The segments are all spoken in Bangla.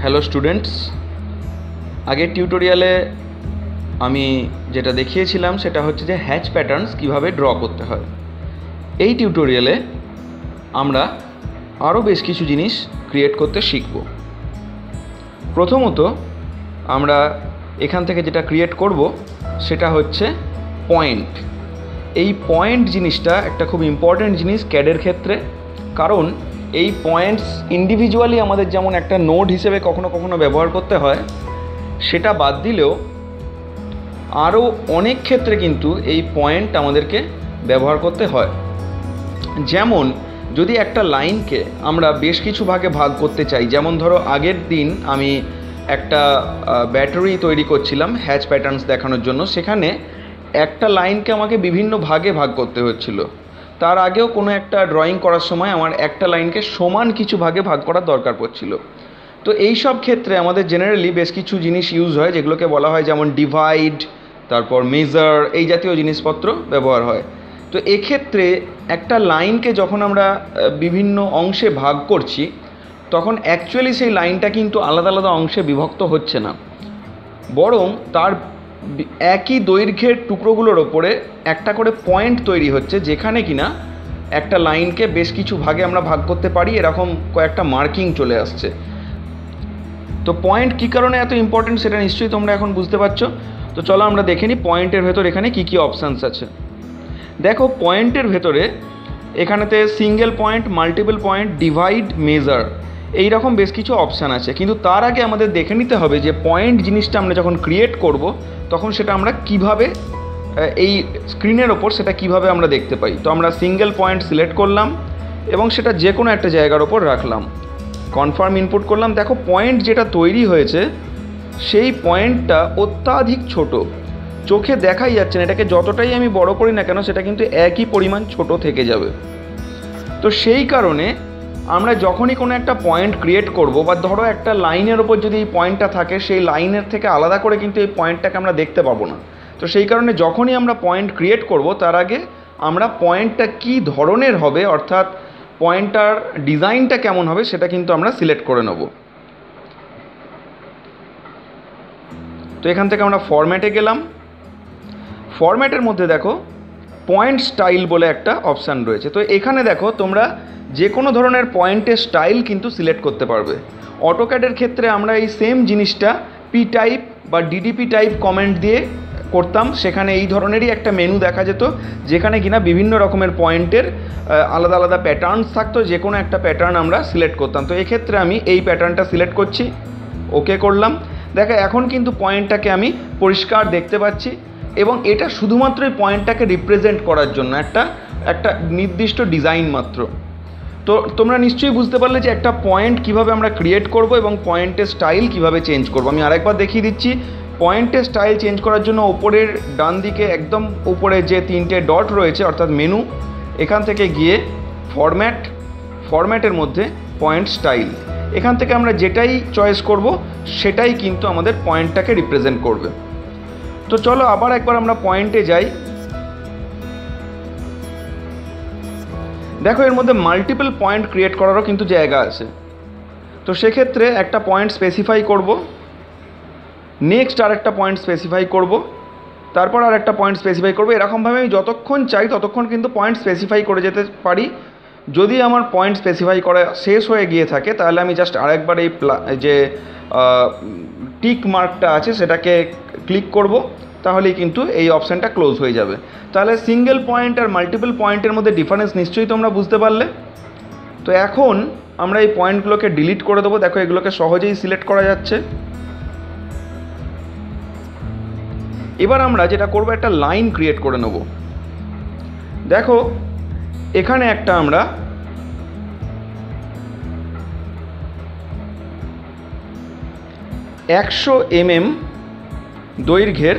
হ্যালো স্টুডেন্টস, আগের টিউটোরিয়ালে আমি যেটা দেখিয়েছিলাম সেটা হচ্ছে যে হ্যাচ প্যাটার্নস কিভাবে ড্র করতে হয়। এই টিউটোরিয়ালে আমরা আরও বেশ কিছু জিনিস ক্রিয়েট করতে শিখব। প্রথমত আমরা এখান থেকে যেটা ক্রিয়েট করব সেটা হচ্ছে পয়েন্ট। এই পয়েন্ট জিনিসটা একটা খুব ইম্পর্ট্যান্ট জিনিস ক্যাডের ক্ষেত্রে, কারণ এই পয়েন্টস ইন্ডিভিজুয়ালি আমাদের যেমন একটা নোড হিসেবে কখনো কখনো ব্যবহার করতে হয়, সেটা বাদ দিলেও আরও অনেক ক্ষেত্রে কিন্তু এই পয়েন্ট আমাদেরকে ব্যবহার করতে হয়। যেমন যদি একটা লাইনকে আমরা বেশ কিছু ভাগে ভাগ করতে চাই, যেমন ধরো আগের দিন আমি একটা ব্যাটারি তৈরি করছিলাম হ্যাচ প্যাটার্নস দেখানোর জন্য, সেখানে একটা লাইনকে আমাকে বিভিন্ন ভাগে ভাগ করতে হচ্ছিল। তার আগেও কোনো একটা ড্রয়িং করার সময় আমার একটা লাইনকে সমান কিছু ভাগে ভাগ করার দরকার পড়ছিল। তো এই সব ক্ষেত্রে আমাদের জেনারেলি বেশ কিছু জিনিস ইউজ হয়, যেগুলোকে বলা হয় যেমন ডিভাইড, তারপর মেজার, এই জাতীয় জিনিসপত্র ব্যবহার হয়। তো এক্ষেত্রে একটা লাইনকে যখন আমরা বিভিন্ন অংশে ভাগ করছি, তখন অ্যাকচুয়ালি সেই লাইনটা কিন্তু আলাদা আলাদা অংশে বিভক্ত হচ্ছে না, বরং তার একই দৈর্ঘ্যের টুকরোগুলোর ওপরে একটা করে পয়েন্ট তৈরি হচ্ছে, যেখানে কিনা একটা লাইনকে বেশ কিছু ভাগে আমরা ভাগ করতে পারি, এরকম কয়েকটা মার্কিং চলে আসছে। তো পয়েন্ট কী কারণে এত ইম্পর্টেন্ট সেটা নিশ্চয়ই তোমরা এখন বুঝতে পারছো। তো চলো আমরা দেখে নিই পয়েন্টের ভেতর এখানে কী কী অপশানস আছে। দেখো পয়েন্টের ভেতরে এখানেতে single point, multiple point, divide, measure, এই রকম বেশ কিছু অপশান আছে। কিন্তু তার আগে আমাদের দেখে নিতে হবে যে পয়েন্ট জিনিসটা আমরা যখন ক্রিয়েট করব, তখন সেটা আমরা কিভাবে এই স্ক্রিনের ওপর সেটা কিভাবে আমরা দেখতে পাই। তো আমরা সিঙ্গেল পয়েন্ট সিলেক্ট করলাম এবং সেটা যে কোনো একটা জায়গার ওপর রাখলাম, কনফার্ম ইনপুট করলাম। দেখো পয়েন্ট যেটা তৈরি হয়েছে সেই পয়েন্টটা অত্যাধিক ছোট, চোখে দেখাই যাচ্ছে না। এটাকে যতটাই আমি বড় করি না কেন, সেটা কিন্তু একই পরিমাণ ছোট থেকে যাবে। তো সেই কারণে আমরা যখনই কোনো একটা পয়েন্ট ক্রিয়েট করব, বা ধরো একটা লাইনের ওপর যদি এই পয়েন্টটা থাকে, সেই লাইনের থেকে আলাদা করে কিন্তু এই পয়েন্টটাকে আমরা দেখতে পাবো না। তো সেই কারণে যখনই আমরা পয়েন্ট ক্রিয়েট করব, তার আগে আমরা পয়েন্টটা কী ধরনের হবে, অর্থাৎ পয়েন্টটার ডিজাইনটা কেমন হবে, সেটা কিন্তু আমরা সিলেক্ট করে নেব। তো এখান থেকে আমরা ফরম্যাটে গেলাম। ফরম্যাটের মধ্যে দেখো পয়েন্ট স্টাইল বলে একটা অপশান রয়েছে। তো এখানে দেখো তোমরা যে কোনো ধরনের পয়েন্টের স্টাইল কিন্তু সিলেক্ট করতে পারবে। অটোক্যাডের ক্ষেত্রে আমরা এই সেম জিনিসটা পি টাইপ বা ডিডিপি টাইপ কমেন্ট দিয়ে করতাম। সেখানে এই ধরনেরই একটা মেনু দেখা যেত, যেখানে কিনা বিভিন্ন রকমের পয়েন্টের আলাদা আলাদা প্যাটার্নস থাকতো। যে কোনো একটা প্যাটার্ন আমরা সিলেক্ট করতাম। তো এক্ষেত্রে আমি এই প্যাটার্নটা সিলেক্ট করছি, ওকে করলাম। দেখো এখন কিন্তু পয়েন্টটাকে আমি পরিষ্কার দেখতে পাচ্ছি, এবং এটা শুধুমাত্র এই পয়েন্টটাকে রিপ্রেজেন্ট করার জন্য একটা নির্দিষ্ট ডিজাইন মাত্র। তো তোমরা নিশ্চয়ই বুঝতে পারলে যে একটা পয়েন্ট কিভাবে আমরা ক্রিয়েট করব এবং পয়েন্টের স্টাইল কিভাবে চেঞ্জ করব। আমি আরেকবার দেখিয়ে দিচ্ছি। পয়েন্টের স্টাইল চেঞ্জ করার জন্য ওপরের ডান দিকে একদম উপরে যে তিনটে ডট রয়েছে, অর্থাৎ মেনু, এখান থেকে গিয়ে ফরম্যাটের মধ্যে পয়েন্ট স্টাইল, এখান থেকে আমরা যেটাই চয়েস করব সেটাই কিন্তু আমাদের পয়েন্টটাকে রিপ্রেজেন্ট করবে। তো চলো আবার একবার আমরা পয়েন্টে যাই। দেখো এর মধ্যে মাল্টিপল পয়েন্ট ক্রিয়েট করারও কিন্তু জায়গা আছে। তো সেক্ষেত্রে একটা পয়েন্ট স্পেসিফাই করব, নেক্সট আর একটা পয়েন্ট স্পেসিফাই করব, তারপর আর একটা পয়েন্ট স্পেসিফাই করব। এরকমভাবে আমি যতক্ষণ চাই ততক্ষণ কিন্তু পয়েন্ট স্পেসিফাই করে যেতে পারি। যদি আমার পয়েন্ট স্পেসিফাই করা শেষ হয়ে গিয়ে থাকে, তাহলে আমি জাস্ট আরেকবার এই যে টিক মার্কটা আছে সেটাকে ক্লিক করব, তাহলেই কিন্তু এই অপশানটা ক্লোজ হয়ে যাবে। তাহলে সিঙ্গেল পয়েন্ট আর মাল্টিপল পয়েন্টের মধ্যে ডিফারেন্স নিশ্চয়ই তোমরা বুঝতে পারলে। তো এখন আমরা এই পয়েন্টগুলোকে ডিলিট করে দেবো। দেখো এগুলোকে সহজেই সিলেক্ট করা যাচ্ছে। এবার আমরা যেটা করব, একটা লাইন ক্রিয়েট করে নেব। দেখো এখানে একটা আমরা একশো mm দৈর্ঘ্যের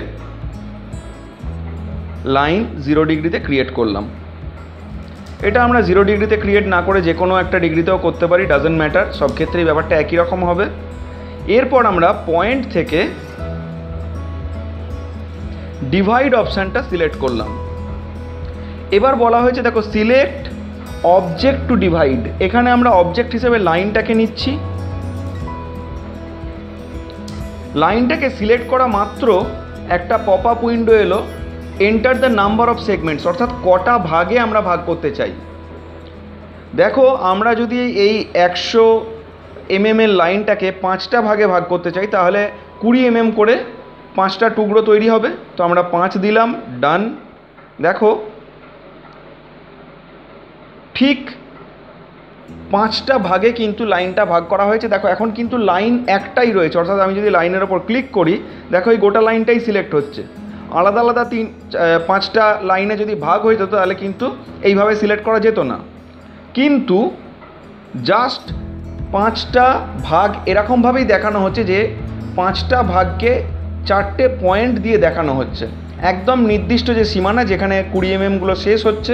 লাইন 0 ডিগ্রিতে ক্রিয়েট করলাম। এটা আমরা 0 ডিগ্রিতে ক্রিয়েট না করে যে কোনো একটা ডিগ্রিতেও করতে পারি, ডাজেন্ট ম্যাটার, সব ক্ষেত্রেই ব্যাপারটা একই রকম হবে। এরপর আমরা পয়েন্ট থেকে ডিভাইড অপশানটা সিলেক্ট করলাম। এবার বলা হয়েছে দেখো সিলেক্ট অবজেক্ট টু ডিভাইড। এখানে আমরা অবজেক্ট হিসেবে লাইনটাকে নিচ্ছি, লাইনটাকে সিলেক্ট করা মাত্র একটা পপ আপ উইন্ডো এলো, enter the number of segments, অর্থাৎ কটা ভাগে আমরা ভাগ করতে চাই। দেখো আমরা যদি এই 100 mm এর লাইনটাকে 5টা ভাগে ভাগ করতে চাই তাহলে 20 mm করে 5টা টুকরো তৈরি হবে। তো আমরা 5 দিলাম, ডান। দেখো ঠিক 5টা ভাগে কিন্তু লাইনটা ভাগ করা হয়েছে। দেখো এখন কিন্তু লাইন একটাই রয়েছে, অর্থাৎ আমি যদি লাইনের ওপর ক্লিক করি দেখো এই গোটা লাইনটাই সিলেক্ট হচ্ছে। আলাদা আলাদা 5টা লাইনে যদি ভাগ হয়ে যেত তাহলে কিন্তু এইভাবে সিলেক্ট করা যেত না। কিন্তু জাস্ট 5টা ভাগ এরকমভাবেই দেখানো হচ্ছে যে 5টা ভাগকে 4টে পয়েন্ট দিয়ে দেখানো হচ্ছে। একদম নির্দিষ্ট যে সীমানা যেখানে 20 mm শেষ হচ্ছে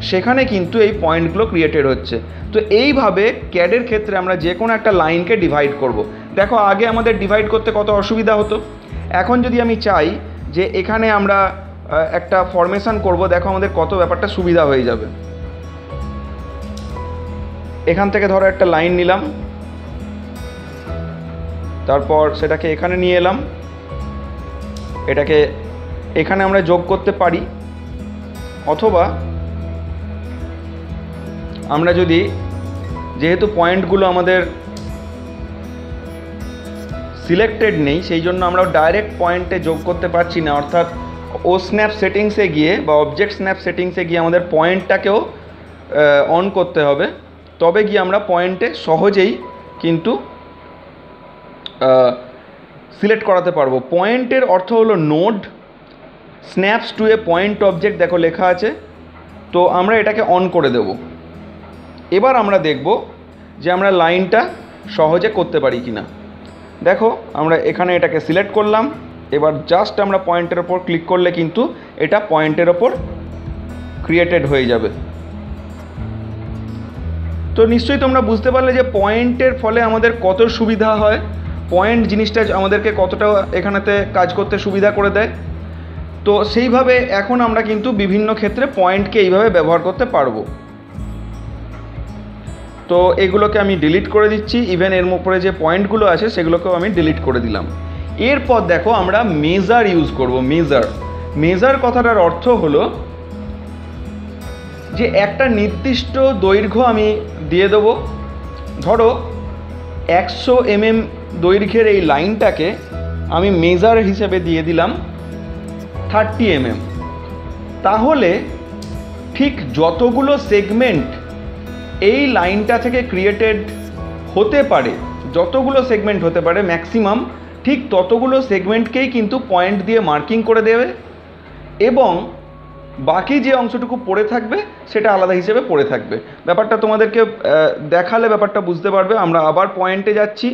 সেখানে কিন্তু এই পয়েন্টগুলো ক্রিয়েটেড হচ্ছে। তো এইভাবে ক্যাডের ক্ষেত্রে আমরা যে কোনো একটা লাইনকে ডিভাইড করব। দেখো আগে আমাদের ডিভাইড করতে কত অসুবিধা হতো, এখন যদি আমি চাই যে এখানে আমরা একটা ফরমেশন করব, দেখো আমাদের কত ব্যাপারটা সুবিধা হয়ে যাবে। এখান থেকে ধরো একটা লাইন নিলাম, তারপর সেটাকে এখানে নিয়ে এলাম, এটাকে এখানে আমরা যোগ করতে পারি, অথবা আমরা যদি যেহেতু পয়েন্টগুলো আমাদের সিলেক্টেড নেই সেই জন্য আমরা ডাইরেক্ট পয়েন্টে যোগ করতে পারছি না, অর্থাৎ ও স্ন্যাপ সেটিংসে গিয়ে বা অবজেক্ট স্ন্যাপ সেটিংসে গিয়ে আমাদের পয়েন্টটাকেও অন করতে হবে, তবে গিয়ে আমরা পয়েন্টে সহজেই কিন্তু সিলেক্ট করাতে পারবো। পয়েন্টের অর্থ হলো নোড, স্ন্যাপস টু এ পয়েন্ট অবজেক্ট দেখো লেখা আছে। তো আমরা এটাকে অন করে দেব। এবার আমরা দেখব যে আমরা লাইনটা সহজে করতে পারি কি না। দেখো আমরা এখানে এটাকে সিলেক্ট করলাম, এবার জাস্ট আমরা পয়েন্টের ওপর ক্লিক করলে কিন্তু এটা পয়েন্টের ওপর ক্রিয়েটেড হয়ে যাবে। তো নিশ্চয়ই তোমরা বুঝতে পারলে যে পয়েন্টের ফলে আমাদের কত সুবিধা হয়, পয়েন্ট জিনিসটা আমাদেরকে কতটা এখানেতে কাজ করতে সুবিধা করে দেয়। তো সেইভাবে এখন আমরা কিন্তু বিভিন্ন ক্ষেত্রে পয়েন্টকে এইভাবে ব্যবহার করতে পারবো। তো এগুলোকে আমি ডিলিট করে দিচ্ছি, ইভেন এর উপরে যে পয়েন্টগুলো আছে সেগুলোকেও আমি ডিলিট করে দিলাম। এরপর দেখো আমরা মেজার ইউজ করব। মেজার কথাটার অর্থ হলো যে একটা নির্দিষ্ট দৈর্ঘ্য আমি দিয়ে দেবো। ধরো 100 mm দৈর্ঘ্যের এই লাইনটাকে আমি মেজার হিসেবে দিয়ে দিলাম 30 mm। তাহলে ঠিক যতগুলো সেগমেন্ট এই লাইনটা থেকে ক্রিয়েটেড হতে পারে, যতগুলো সেগমেন্ট হতে পারে ম্যাক্সিমাম, ঠিক ততগুলো সেগমেন্টকেই কিন্তু পয়েন্ট দিয়ে মার্কিং করে দেবে, এবং বাকি যে অংশটুকু পড়ে থাকবে সেটা আলাদা হিসেবে পড়ে থাকবে। ব্যাপারটা তোমাদেরকে দেখালে ব্যাপারটা বুঝতে পারবে। আমরা আবার পয়েন্টে যাচ্ছি,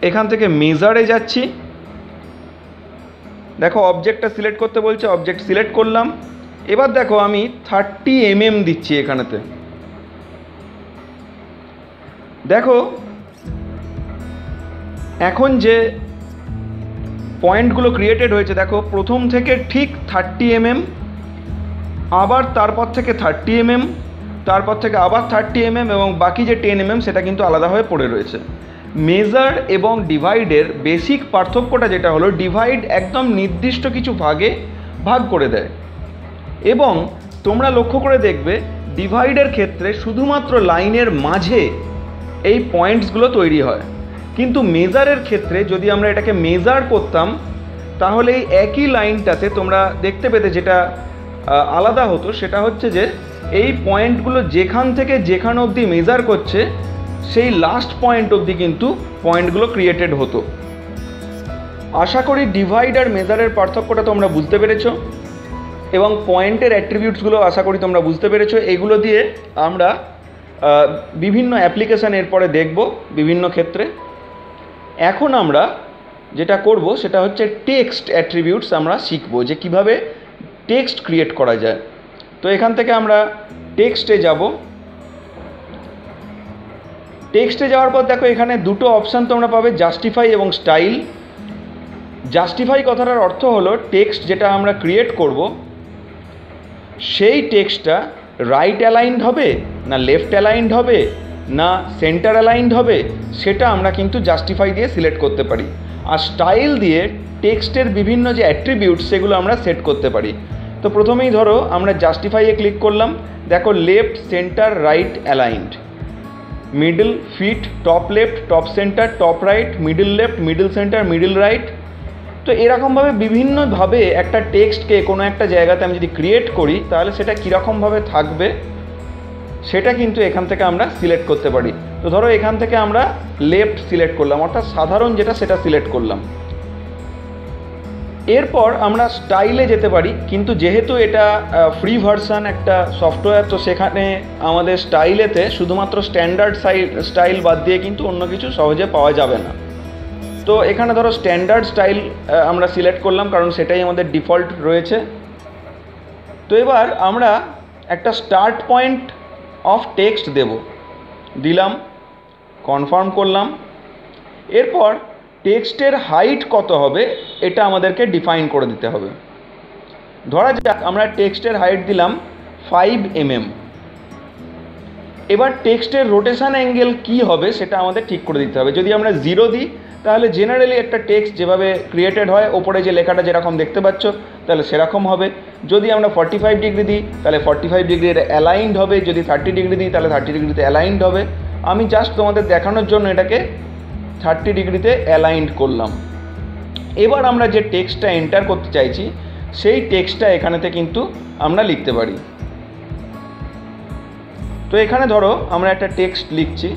এখান থেকে মেজারে যাচ্ছি। দেখো অবজেক্টটা সিলেক্ট করতে বলছে, অবজেক্ট সিলেক্ট করলাম। এবার দেখো আমি 30 mm দিচ্ছি এখানেতে। দেখো এখন যে পয়েন্টগুলো ক্রিয়েটেড হয়েছে, দেখো প্রথম থেকে ঠিক 30 mm, আবার তারপর থেকে 30 mm, তারপর থেকে আবার 30 mm, এবং বাকি যে 10 mm সেটা কিন্তু আলাদা হয়ে পড়ে রয়েছে। মেজার এবং ডিভাইডের বেসিক পার্থক্যটা যেটা হলো, ডিভাইড একদম নির্দিষ্ট কিছু ভাগে ভাগ করে দেয়, এবং তোমরা লক্ষ্য করে দেখবে ডিভাইডের ক্ষেত্রে শুধুমাত্র লাইনের মাঝে এই পয়েন্টসগুলো তৈরি হয়। কিন্তু মেজারের ক্ষেত্রে যদি আমরা এটাকে মেজার করতাম তাহলে এই একই লাইনটাতে তোমরা দেখতে পেতে যেটা আলাদা হতো সেটা হচ্ছে যে এই পয়েন্টগুলো যেখান থেকে যেখান অবধি মেজার করছে সেই লাস্ট পয়েন্ট অবধি কিন্তু পয়েন্টগুলো ক্রিয়েটেড হতো। আশা করি ডিভাইড আর মেজারের পার্থক্যটা তোমরা বুঝতে পেরেছো, এবং পয়েন্টের অ্যাট্রিবিউটসগুলো আশা করি তোমরা বুঝতে পেরেছো। এগুলো দিয়ে আমরা বিভিন্ন অ্যাপ্লিকেশান এরপরে দেখব বিভিন্ন ক্ষেত্রে। এখন আমরা যেটা করব সেটা হচ্ছে টেক্সট অ্যাট্রিবিউটস আমরা শিখব, যে কিভাবে টেক্সট ক্রিয়েট করা যায়। তো এখান থেকে আমরা টেক্সটে যাব। টেক্সটে যাওয়ার পর দেখো এখানে দুটো অপশান তোমরা পাবে, জাস্টিফাই এবং স্টাইল। জাস্টিফাই কথাটার অর্থ হলো টেক্সট যেটা আমরা ক্রিয়েট করব সেই টেক্সটটা রাইট অ্যালাইনড হবে না লেফট অ্যালাইনড হবে না সেন্টার অ্যালাইনড হবে, সেটা আমরা কিন্তু জাস্টিফাই দিয়ে সিলেক্ট করতে পারি। আর স্টাইল দিয়ে টেক্সটের বিভিন্ন যে অ্যাট্রিবিউটস সেগুলো আমরা সেট করতে পারি। তো প্রথমেই ধরো আমরা জাস্টিফাইয়ে ক্লিক করলাম, দেখো left centre right aligned, middle fit, top left, top centre, top right, middle left, middle centre, middle right. তো এরকমভাবে বিভিন্নভাবে একটা টেক্সটকে কোনো একটা জায়গাতে আমি যদি ক্রিয়েট করি তাহলে সেটা কীরকমভাবে থাকবে সেটা কিন্তু এখান থেকে আমরা সিলেক্ট করতে পারি। তো ধরো এখান থেকে আমরা লেফট সিলেক্ট করলাম, অর্থাৎ সাধারণ যেটা সেটা সিলেক্ট করলাম। এরপর আমরা স্টাইলে যেতে পারি, কিন্তু যেহেতু এটা ফ্রি ভার্সান একটা সফটওয়্যার, তো সেখানে আমাদের স্টাইলেতে শুধুমাত্র স্ট্যান্ডার্ড স্টাইল বাদ দিয়ে কিন্তু অন্য কিছু সহজে পাওয়া যাবে না। তো এখানে ধরো স্ট্যান্ডার্ড স্টাইল আমরা সিলেক্ট করলাম, কারণ সেটাই আমাদের ডিফল্ট রয়েছে। তো এবার আমরা একটা স্টার্ট পয়েন্ট অফ টেক্সট দিলাম, কনফার্ম করলাম। এরপর টেক্সটের হাইট কত হবে এটা আমাদেরকে ডিফাইন করে দিতে হবে। ধরা যাক আমরা টেক্সটের হাইট দিলাম 5 mm। এবার টেক্সটের রোটেশন অ্যাঙ্গেল কি হবে সেটা আমাদের ঠিক করে দিতে হবে। যদি আমরা 0 দিই তাহলে জেনারেলি একটা টেক্সট যেভাবে ক্রিয়েটেড হয়, ওপরে যে লেখাটা যেরকম দেখতে পাচ্ছ তাহলে সেরকম হবে। যদি আমরা 45 ডিগ্রি দিই তাহলে 45 ডিগ্রির অ্যালাইনড হবে, যদি 30 ডিগ্রি দিই তাহলে 30 ডিগ্রিতে অ্যালাইনড হবে। আমি জাস্ট তোমাদের দেখানোর জন্য এটাকে 30 ডিগ্রিতে অ্যালাইনড করলাম। এবার আমরা যে টেক্সটটা এন্টার করতে চাইছি সেই টেক্সটটা এখানেতে কিন্তু আমরা লিখতে পারি। তো এখানে ধরো আমরা একটা টেক্সট লিখছি,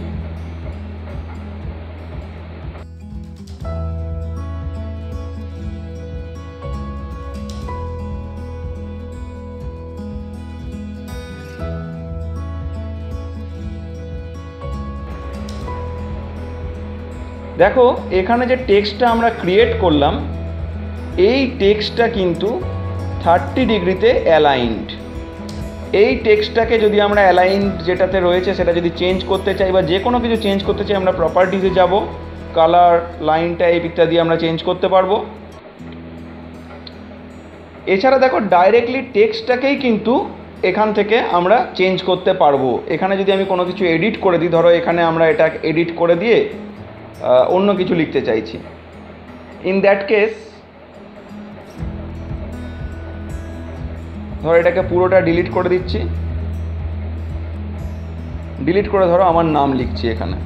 দেখো এখানে যে টেক্সটটা আমরা ক্রিয়েট করলাম এই টেক্সটটা কিন্তু 30 ডিগ্রিতে অ্যালাইনড। এই টেক্সটটাকে যদি আমরা অ্যালাইনড যেটাতে রয়েছে সেটা যদি চেঞ্জ করতে চাই বা যে কোনো কিছু চেঞ্জ করতে চাই, আমরা প্রপার্টিসে যাব, কালার, লাইন টাইপ ইত্যাদি আমরা চেঞ্জ করতে পারবো। এছাড়া দেখো ডাইরেক্টলি টেক্সটটাকেই কিন্তু এখান থেকে আমরা চেঞ্জ করতে পারবো। এখানে যদি আমি কোনো কিছু এডিট করে দিই, ধরো এখানে আমরা এটা এডিট করে দিয়ে অন্য কিছু লিখতে চাইছি, ইন দ্যাট কেস ধরো এটাকে পুরোটা ডিলিট করে দিচ্ছি, ডিলিট করে ধরো আমার নাম লিখছি এখানে।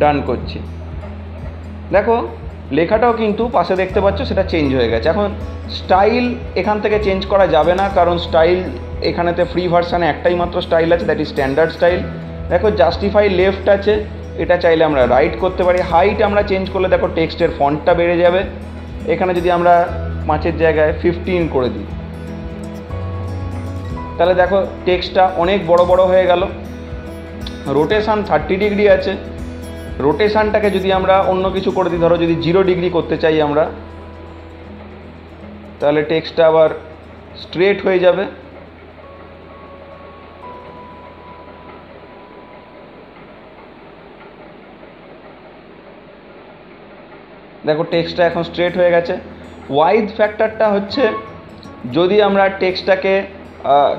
ডান করছি, দেখো লেখাটাও কিন্তু পাশে দেখতে পাচ্ছ সেটা চেঞ্জ হয়ে গেছে। এখন স্টাইল এখান থেকে চেঞ্জ করা যাবে না, কারণ স্টাইল এখানেতে ফ্রি ভার্সানে একটাই মাত্র স্টাইল আছে, দ্যাট ইজ স্ট্যান্ডার্ড স্টাইল। দেখো জাস্টিফাই লেফট আছে, এটা চাইলে আমরা রাইট করতে পারি। হাইট আমরা চেঞ্জ করলে দেখো টেক্সটের ফন্টটা বেড়ে যাবে। এখানে যদি আমরা 5-এর জায়গায় 15 করে দিই তাহলে দেখো টেক্সটটা অনেক বড় বড় হয়ে গেল। রোটেশন 30 ডিগ্রি আছে, রোটেশনটাকে যদি আমরা অন্য কিছু করে দিই, ধরো যদি 0 ডিগ্রি করতে চাই আমরা, তাহলে টেক্সটটা আবার স্ট্রেট হয়ে যাবে। দেখো টেক্সটটা এখন স্ট্রেট হয়ে গেছে। ওয়াইড ফ্যাক্টরটা হচ্ছে যদি আমরা টেক্সটটাকে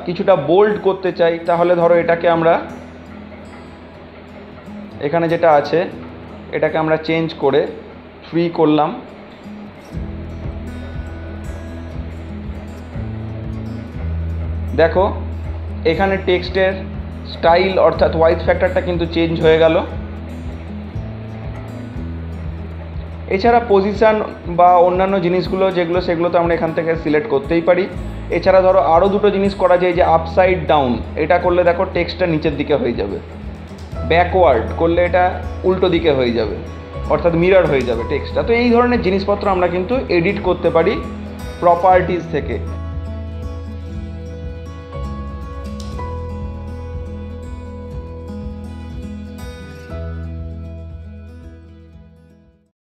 কিছুটা বোল্ড করতে চাই তাহলে ধরো এটাকে আমরা এখানে যেটা আছে এটাকে আমরা চেঞ্জ করে 3 করলাম। দেখো এখানে টেক্সটের স্টাইল অর্থাৎ ওয়াইড ফ্যাক্টরটা কিন্তু চেঞ্জ হয়ে গেল। এছাড়া পজিশান বা অন্যান্য জিনিসগুলো যেগুলো সেগুলো তো আমরা এখান থেকে সিলেক্ট করতেই পারি। এছাড়া ধরো আরও দুটো জিনিস করা যায়, যে আপসাইড ডাউন, এটা করলে দেখো টেক্সটটা নিচের দিকে হয়ে যাবে। ব্যাকওয়ার্ড করলে এটা উল্টো দিকে হয়ে যাবে, অর্থাৎ মিরর হয়ে যাবে টেক্সটটা। তো এই ধরনের জিনিসপত্র আমরা কিন্তু এডিট করতে পারি প্রপার্টিজ থেকে।